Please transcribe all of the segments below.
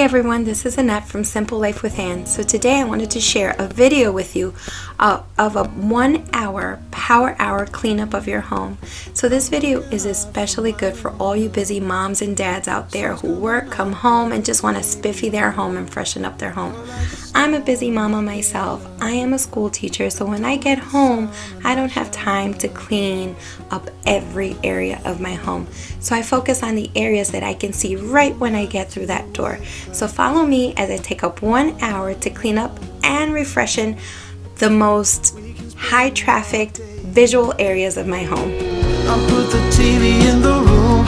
everyone, this is Annette from Simple Life with Ann. So today I wanted to share a video with you of a 1 hour power hour cleanup of your home. So this video is especially good for all you busy moms and dads out there who work, come home, and just want to spiffy their home and freshen up their home. I'm a busy mama myself. I am a school teacher, so when I get home, I don't have time to clean up every area of my home. So I focus on the areas that I can see right when I get through that door. So follow me as I take up 1 hour to clean up and refreshen the most high trafficked visual areas of my home. I'll put the TV in the room.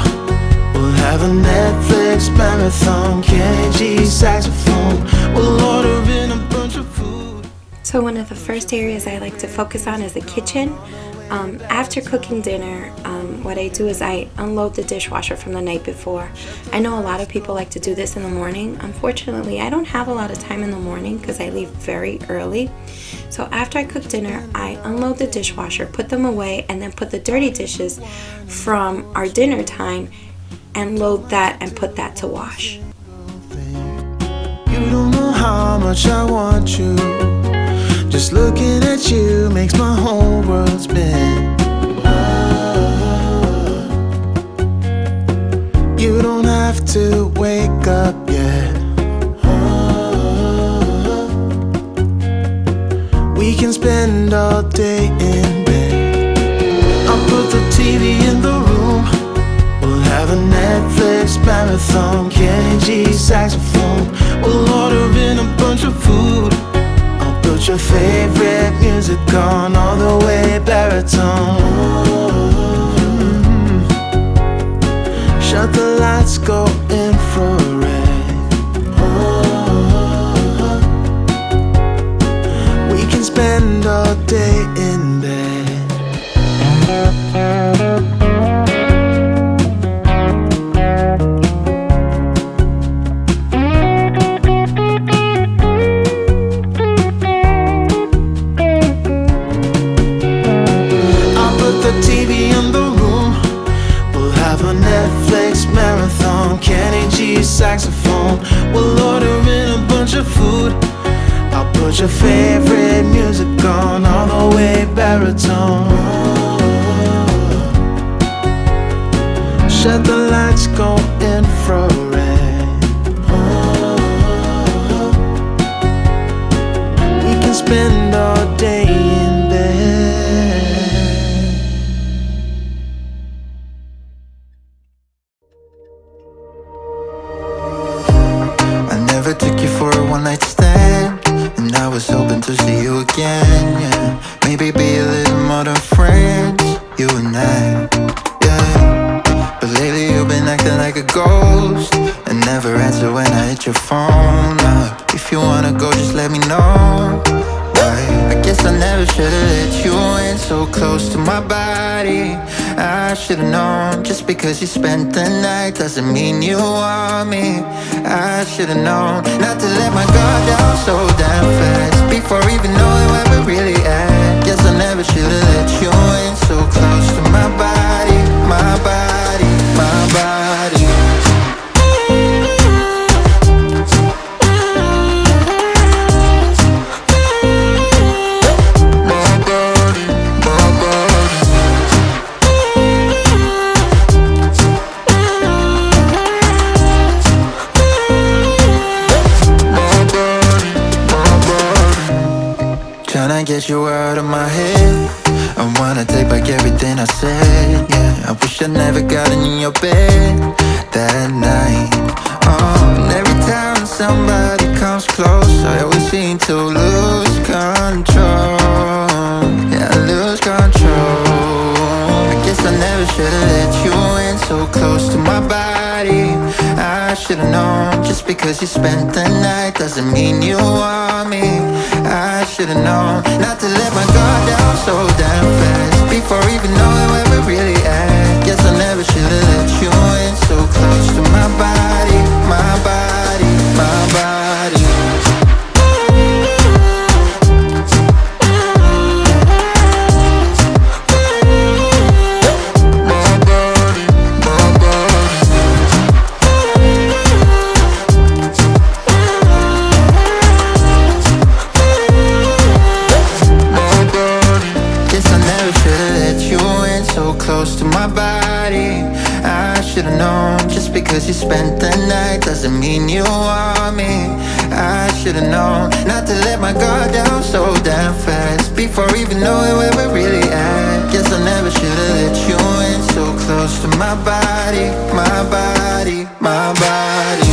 We'll have a Netflix marathon. Kenny G saxophone. We'll order in a bunch of food. So one of the first areas I like to focus on is the kitchen. After cooking dinner, what I do is I unload the dishwasher from the night before. I know a lot of people like to do this in the morning. Unfortunately, I don't have a lot of time in the morning because I leave very early. So after I cook dinner, I unload the dishwasher, put them away, and then put the dirty dishes from our dinner time and load that and put that to wash. You don't know how much I want you. Just looking at you makes my whole world spin. You don't have to wake up yet. We can spend all day in bed. I'll put the TV in the room. We'll have a Netflix marathon. Kenny G saxophone. We'll order in a bunch of food. Put your favorite music on all the way baritone. Shut the lights, go infrared. We can spend all day in bed. Kenny G saxophone. We'll order in a bunch of food. I'll put your favorite music on all the way baritone. Shut the lights, go infrared. We can spend all day in bed. I took you for a one-night stand, and I was hoping to see you again, yeah. Maybe be a little more than friends, you and I, yeah. But lately you've been acting like a ghost, and never answer when I hit your phone up. If you wanna go, just let me know. Why? I guess I never should've let you in so close to my body. I should've known, just because you spent the night doesn't mean you want me. I should've known not to let my guard down so damn fast before even knowing where we're really at. Guess I never should've let you in so close to my body, my body, my body. Tryna get you out of my head. I wanna take back everything I said, yeah. I wish I never got in your bed that night. And every time somebody comes close, I always seem to lose control. Yeah, I lose control. I guess I never should've let you in so close to my body. I should've known, just because you spent the night doesn't mean you want me. I should've known not to let my guard down so damn fast before even knowing where we're really at. Guess I never should've let you in so close to my body, my body, my body. My body, my body. so close to my body. I should've known, just because you spent the night doesn't mean you want me. I should've known not to let my guard down so damn fast, before even knowing where we're really at. Guess I never should've let you in so close to my body, my body, my body.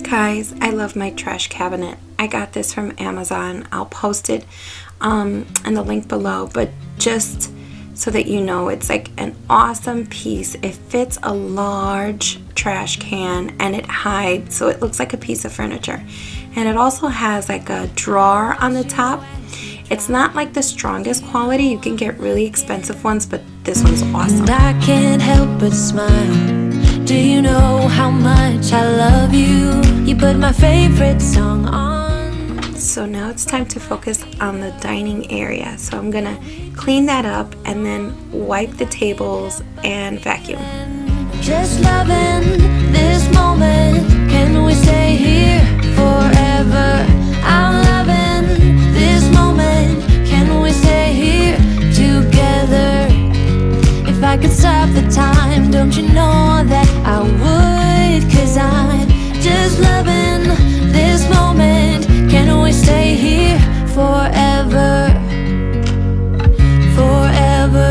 Guys, I love my trash cabinet. I got this from Amazon. I'll post it in the link below, but just so that you know, it's like an awesome piece. It fits a large trash can and it hides, so it looks like a piece of furniture. And it also has like a drawer on the top. It's not like the strongest quality. You can get really expensive ones, but this one's awesome. And I can't help but smile. Do you know how much I love you? You put my favorite song on. So now it's time to focus on the dining area. So I'm gonna clean that up and then wipe the tables and vacuum. Just loving this moment. Can we stay here forever? I'm loving this moment. Can we stay here together? If I could stop the time, don't you know that I would? 'Cause I'm just loving this moment. Can we stay here forever? Forever.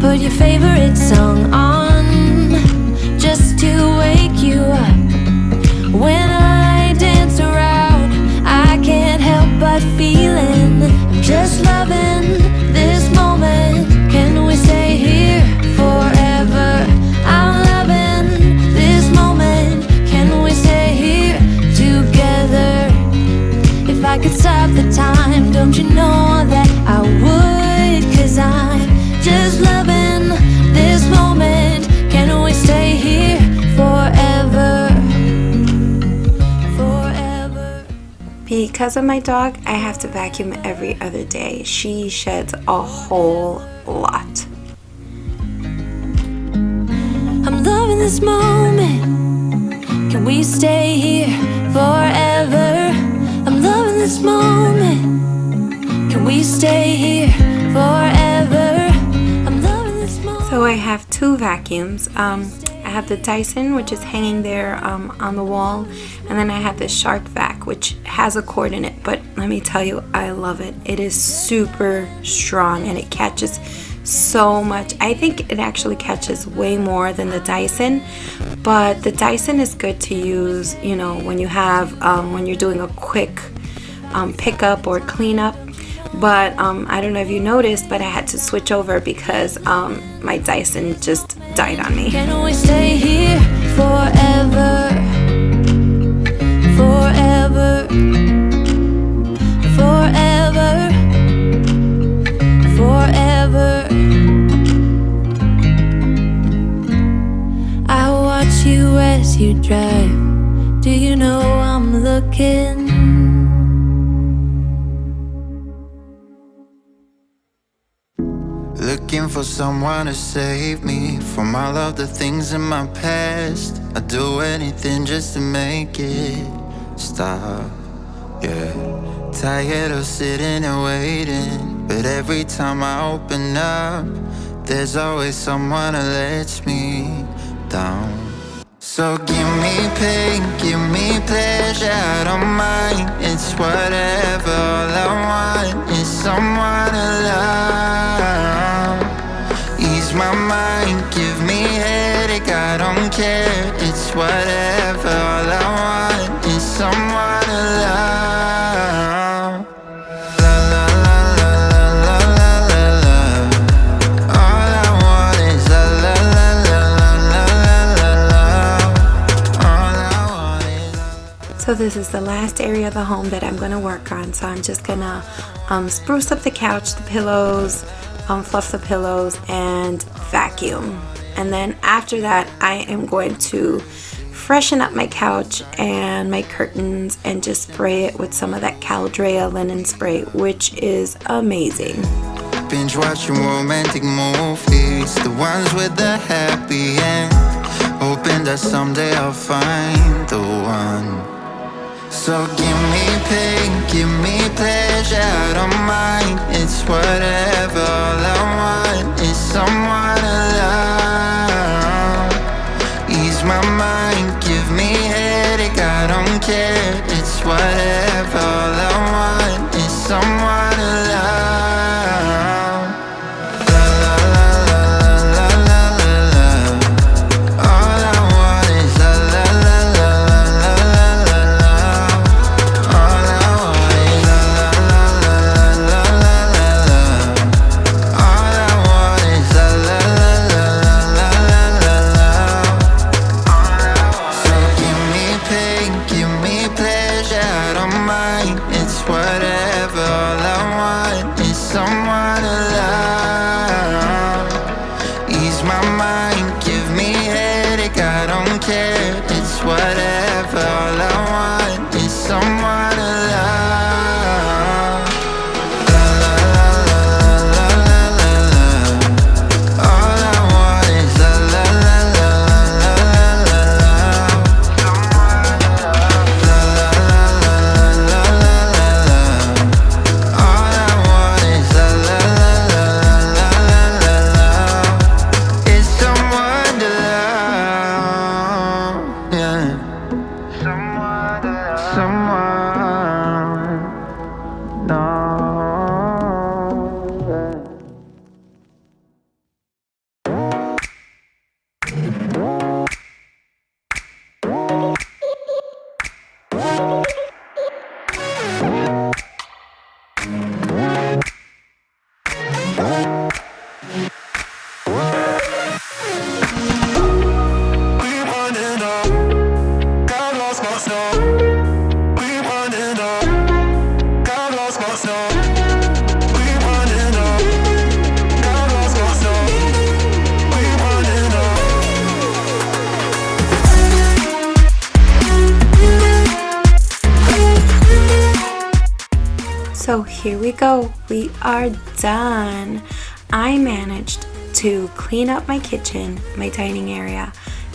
Put your favorite song on just to wake you up. When I dance around, I can't help but feeling I'm just loving this moment. Can we stay here forever? I'm loving this moment. Can we stay here together? If I could stop the time, don't you know that I would? 'Cause I'm just loving this moment. Can we stay here forever? Forever. Because of my dog, I have to vacuum every other day. She sheds a whole lot. I'm loving this moment. Can we stay here forever? I'm loving this moment. Can we stay here forever? I'm loving this moment. So I have two vacuums. I have the Dyson, which is hanging there on the wall, and then I have the Shark Vac, which has a cord in it. But let me tell you, I love it. It is super strong and it catches so much. I think it actually catches way more than the Dyson, but the Dyson is good to use, you know, when you have when you're doing a quick pickup or cleanup. But I don't know if you noticed, but I had to switch over because my Dyson just died on me. Can we stay here forever? Forever. Forever. Forever. I watch you as you drive. Do you know I'm looking? Looking for someone to save me from all of the things in my past. I'd do anything just to make it stop, yeah. Tired of sitting and waiting, but every time I open up, there's always someone that lets me down. So give me pain, give me pleasure, I don't mind. It's whatever, all I want is someone to love. Ease my mind, give me headache, I don't care. It's whatever, all I want is someone to love. La la la la la la la la. All I want is la la la la la la la. All I want is. So this is the last area of the home that I'm going to work on. So I'm just going to spruce up the couch, the pillows, fluff the pillows, and vacuum. And then after that, I am going to freshen up my couch and my curtains and just spray it with some of that Caldrea linen spray, which is amazing. Binge watching romantic movies, the ones with the happy end, hoping that someday I'll find the one. So give me pain, give me pleasure, I don't mind. It's whatever, all I want is someone to love. Ease my mind, give me headache, I don't care. It's whatever, all I want is someone to love. La la la la la la la la. All I want is la la la la la la la la. All I want is la la la la la la la. All I want is la la la la la la la. So give me pain, give me pleasure, I don't mind. It's whatever, all I want is someone to love. Ease my mind, give me headache, I don't care. It's whatever, all I want is someone to love. La la la la la la la la. All I want is la la la la la la la la. La la la la la la la la. So here we go. We are done. I managed to clean up my kitchen, my dining area,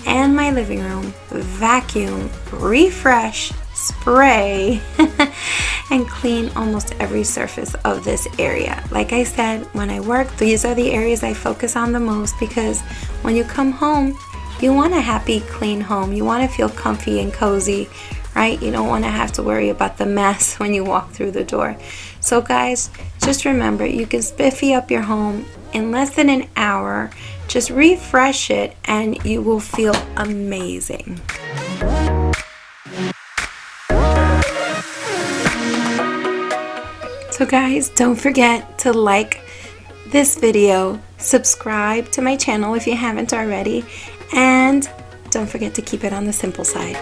and my living room, vacuum, refresh, spray, and clean almost every surface of this area. Like I said, when I work, these are the areas I focus on the most, because when you come home, you want a happy, clean home. You want to feel comfy and cozy, right? You don't want to have to worry about the mess when you walk through the door. So guys, just remember, you can spiffy up your home in less than an hour. Just refresh it and you will feel amazing. So guys, don't forget to like this video, subscribe to my channel if you haven't already, and don't forget to keep it on the simple side.